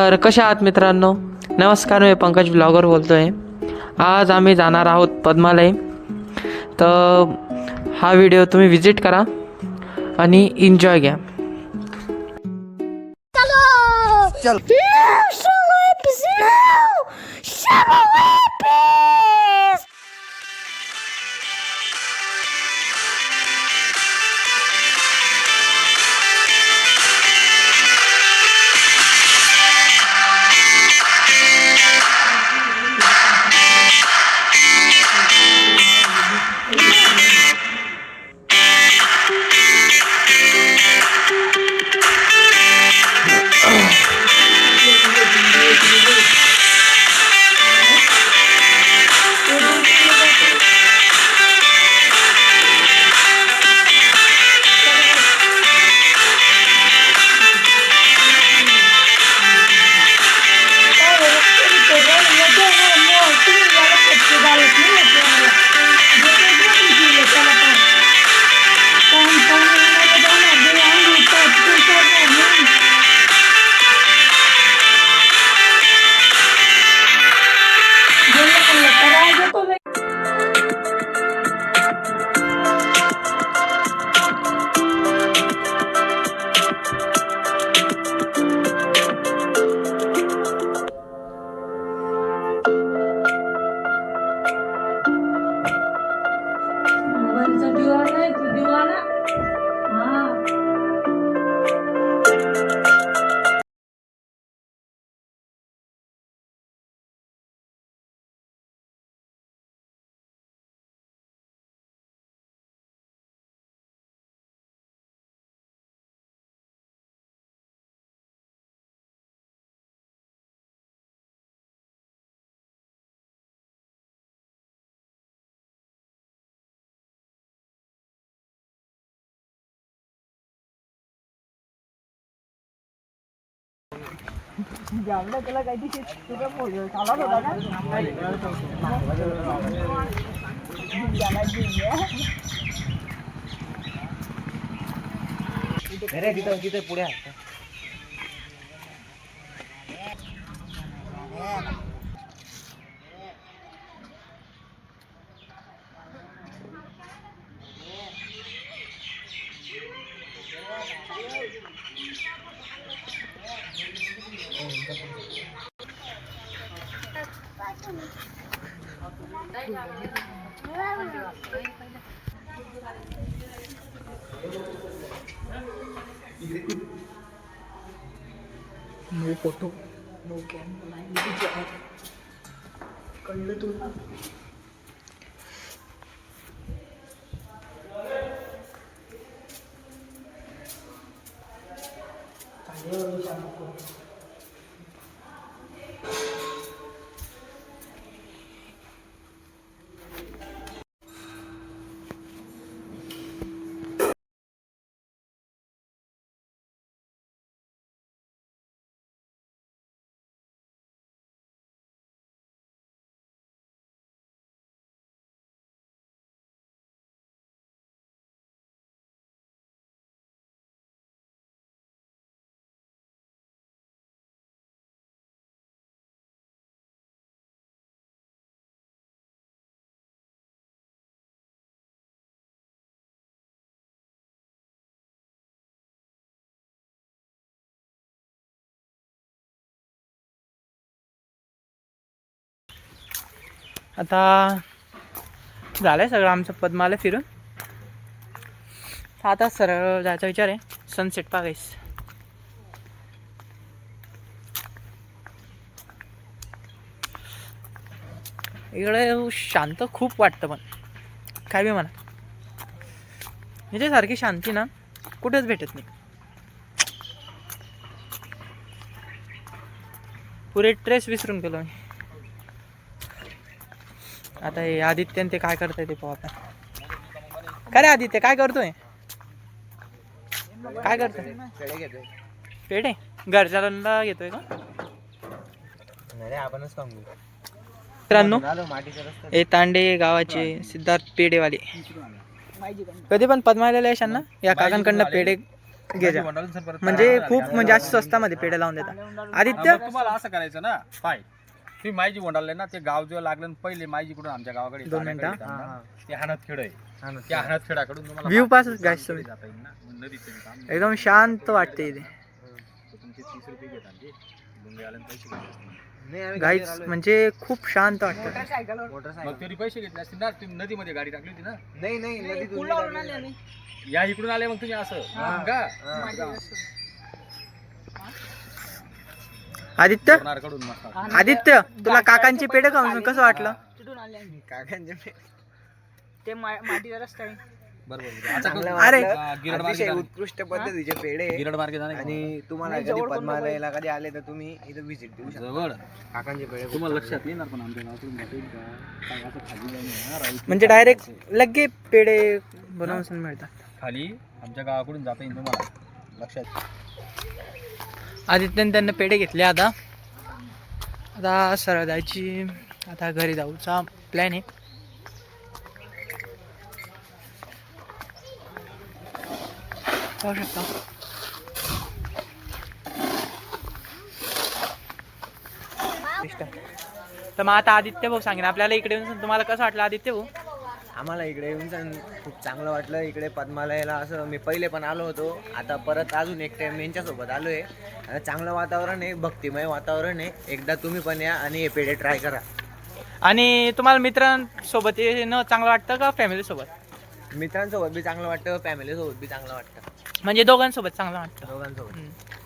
तर कशा आहात मित्रांनो, नमस्कार. मी पंकज ब्लॉगर बोलतोय. आज आम्ही जाणार आहोत पद्मालय. तर हा व्हिडिओ तुम्ही विजिट करा आणि एन्जॉय घ्या. चल तिथे पुढे आहे. नो फोटो नो कॅमेरा कळलं तुला. आता झालंय सगळं आमचं पद्मालय फिरून. आता सरळ जायचा विचार आहे, सनसेट पाहायस. इकडे शांत खूप वाटतं, पण काय बी म्हणा, ह्याच्यासारखी शांती ना कुठेच भेटत नाही. पुरे ट्रेस विसरून गेलो मी. आता हे आदित्य ते काय करताय ते पाहू आपण. काय रे आदित्य, काय करतोय? काय करतोय? पेढे घरच्याला घेतोय का? आपणच काम मित्रांनो, हे तांडे गावाचे सिद्धार्थ पेढेवाले. कधी पण पद्मालयाला येशाल ना, या काकांकडनं पेढे घे जा. म्हणजे खूप म्हणजे आज स्वस्तामध्ये पेढे लावून देतात. आदित्य तुम्हाला असं करायचं ना पाय तुम्ही मायजी वंडाले ना ते गाव जेव्हा लागलं ना पहिले मायजी कडून आमच्या गावाकडे 2 मिनिटं. ते हानत खेड आहे त्या हानत खेडाकडून तुम्हाला व्ह्यू पास गाईस तुम्ही जाता येईल ना मग नदीचं काम एकदम शांत वाटते इथे तुमचे 30 रुपये घेतात ते डोंगेवाल्याने पैसे घेतले असतील. गाईज म्हणजे खूप शांत वाटतं. मग तरी पैसे घेतले असतील ना तुम्ही नदीमध्ये गाडी टाकली होती ना नाही या इकडून आले मग तुम्ही असं का आदित्य कडून मस्त आदित्य तुला काकांचे पेढे खाऊन कसं वाटलं? तिथून आले आम्ही काकांचे ते मातीचा रस्ता आहे. बरोबर अरे गिरड मार्गे उत्कृष्ट पद्धतीचे पेढे आहे. गिरड मार्गे जाणे आणि तुम्हाला कधी पद्मालयाला कधी आले तर तुम्ही इथं व्हिजिट देऊ शकता. जवळ काकांचे पेढे तुम्हाला लक्षात येणार पण आमच्या गावातून जाता येईल का काय असं खाली जाऊन येणार राईट म्हणजे डायरेक्ट लगे पेढे बनवून मिळतात. खाली आमच्या गावाकडून जाता येईल तुम्हाला लक्षात. आदित्यने त्यांना पेढे घेतले. आता सरळ जायची. आता घरी जाऊचा प्लॅन आहे. पाहू शकता तर मग आता आदित्य भाऊ सांगेन आपल्याला इकडे येऊन तुम्हाला कसं वाटलं आदित्य भाऊ? आम्हाला इकडे येऊन खूप चांगलं वाटलं. इकडे पद्मालयाला असं मी पहिले पण आलो होतो. आता परत अजून एक टाइम यांच्यासोबत आलो आहे. आता चांगलं वातावरण आहे, भक्तिमय वातावरण आहे. एकदा तुम्ही पण या आणि हे पेढे ट्राय करा. आणि तुम्हाला मित्रांसोबत येणं चांगलं वाटतं का फॅमिली सोबत? मित्रांसोबत बी चांगलं वाटतं, फॅमिलीसोबत बी चांगलं वाटतं, म्हणजे दोघांसोबत चांगलं वाटतं. दोघांसोबत.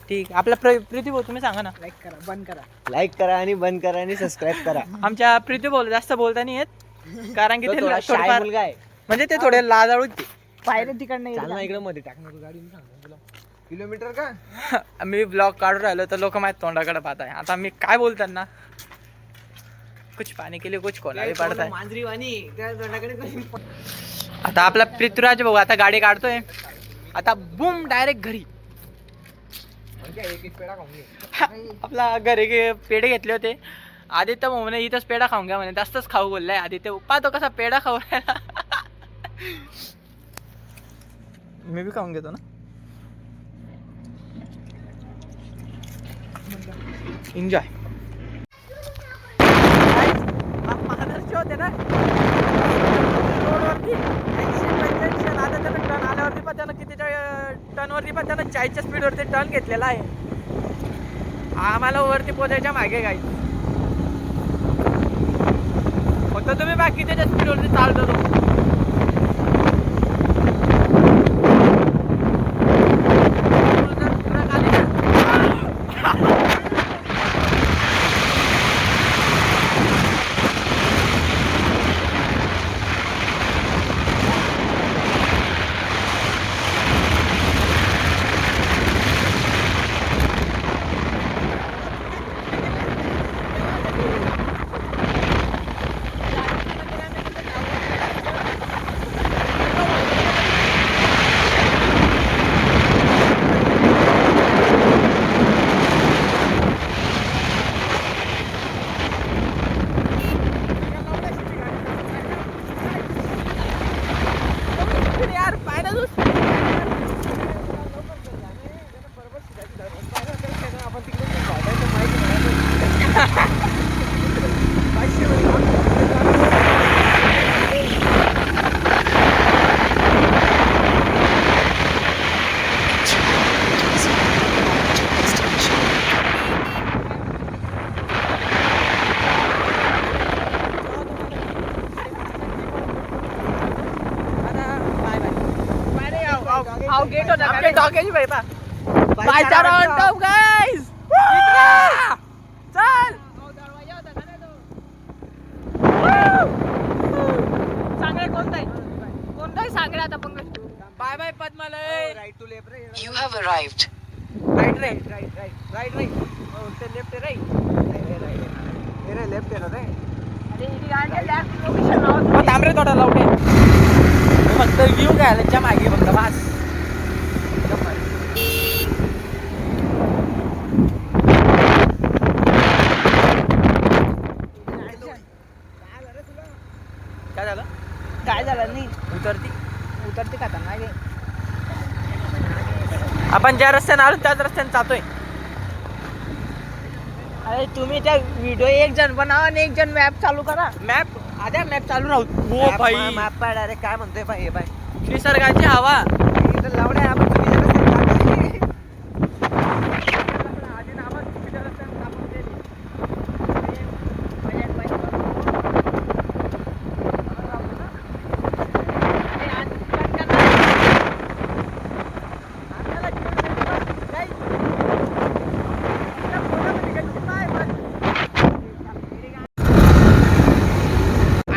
ठीक. आपला प्रीती भाऊ तुम्ही सांगा ना. लाईक करा, बंद करा. लाईक करा आणि बंद करा आणि सबस्क्राईब करा. आमच्या प्रीती भाऊ जास्त बोलता नाही येत कारण की तो ते थोडा shy थोडेफार- मुलगा आहे. म्हणजे ते थोडे लाजाळू आहेत ते. पायरे तिकडनं चाल ना येईल. इकडे मध्ये टाकणार तू गाडी सांग तुला किलोमीटर का. मी ब्लॉग काढून राहिलो तर लोक माझ्या तोंडाकडे पाहत आहे. आता मी काय बोलतात ना कुछ पाणी केले कुछ कोणाला पडत आहे. मांजरी वाणी त्या तोंडाकडे आता आपला पृथ्वीराज भाऊ आता गाडी काढतोय. आता बूम डायरेक्ट घरी. एक एक पेढा खाऊन घे. आपला घरी पेढे घेतले होते. आदित्य भाऊ म्हणे इथंच पेढा खाऊन घ्या म्हणे, जास्तच खाऊ बोललाय आदित्य भाऊ. पाहतो कसा पेढा खाऊ राहिला. मी बी खाऊन घेतो ना. एन्जॉय. होते ना रोडवरती 80-85 आता त्यानं टर्न आल्यावरती पण त्यानं कितीच्या टर्नवरती पण त्यानं 40च्या स्पीडवरती टर्न घेतलेला आहे. आम्हाला वरती पोचायच्या मागे काही फक्त तुम्ही बाकी त्याच्या स्पीडवरती चालतो तो. गेट होता आमच्या डॉग्याची बाई पा बायचारा ऑन टॉप गाईज. चल सांगळे कोणताही सांगळे आता Pankaj. Bye bye Padmalay. Right to left रे. You have arrived. राईट रे राईट राईट राईट राईट. हो ते लेफ्ट राईट. रे लेफ्ट आहे ना रे. मग थांब रे थोडा लावटे. फक्त व्ह्यू घ्यायला मागे फक्त बस. काय झालं? काय झालं नाही उतरती उतरते का नाही आपण आपण ज्या रस्त्याने आलो त्याच रस्त्याने जातोय. अरे तुम्ही त्या व्हिडिओ एक जण बनवा आणि एक जण मॅप चालू करा. मॅप आद्या मॅप चालू राहू. हो भाई मॅप पाय डायरेक्ट काय म्हणतोय पाय हे पाय निसर्गाची हवा. इथं लावड्या आपण चुकीच्या रस्त्याने जातोय.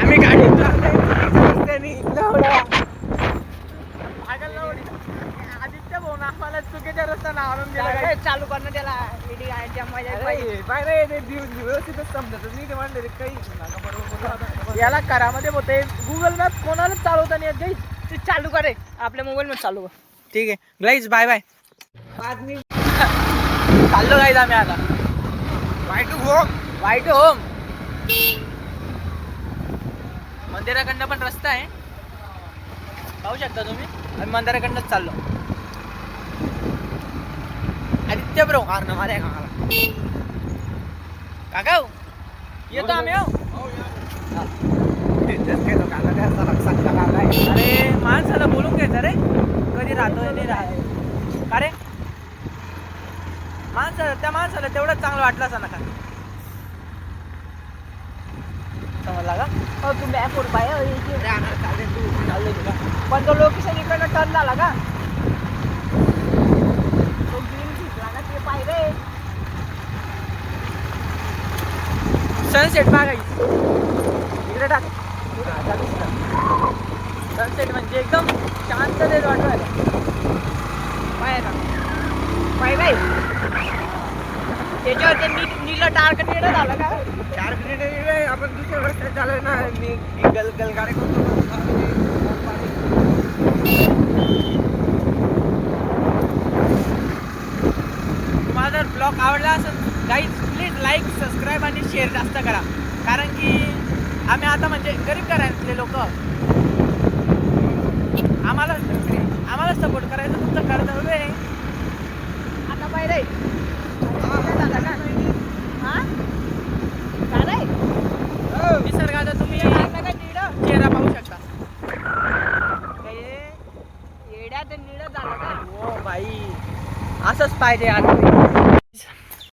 आम्ही गाडी रस्त्याने आदित्य भाऊ आम्हाला चुकीच्या रस्त्याने आणून दिला. अरे चालू करणं त्याला व्हिडिओ आयच्या मजा अरे, पाय रे, ते व्यवस्थितच समजतच नाही ते म्हणले रे, काही नाका बरोबर याला करामध्ये होते. गुगल मॅप कोणालाच चालवता नाही येत. तू चालू करे आपल्या मोबाईल मध्ये चालू कर. ठीक आहे गाईज बाय बाय. 5 मिनिट चाललो गाईज आम्ही आता वाईट होम. मंदिराकडनं पण रस्ता आहे पाहू शकता तुम्ही. आणि मंदिराकडनंच चाललो. आदित्य ब्रो मारणं मारे काका हो. येतो आम्ही हो. अरे माणसाला बोलून घ्यायचं रे कधी राहतोय नाही राहत. अरे त्या माणसाला तेवढंच चांगलं वाटलं असं नका समजला का. हो तू मॅप वर पाय पण तो लोकेशन इकडनं टर्न झाला का. तो ग्रीन शिकला का ते पाय रे. सनसेट बघा इकडे टाक. सनसेट म्हणजे एकदम शांततेत वाटवायला पाय ना पाय बाय त्याच्यावर ते नीलं डार्क निळं झालं का. 4 मिनिट आपण दुसऱ्या रस्त्यात चालू ना. मी गलगाडे करतो. तुम्हाला जर ब्लॉग आवडला असेल गाईज प्लीज लाईक सबस्क्राईब आणि शेअर जास्त करा. कारण की आम्ही आता म्हणजे गरीब घरातले लोक आम्हाला सपोर्ट करायचं तुमचं कर्तव्य आहे. आता पाय रे झालं का हा काय रे निसर्गाचा तुम्ही लागलं का निळं चेहरा पाहू शकता. येड्या ते निळं झालं का. हो भाई असंच पाहिजे आज.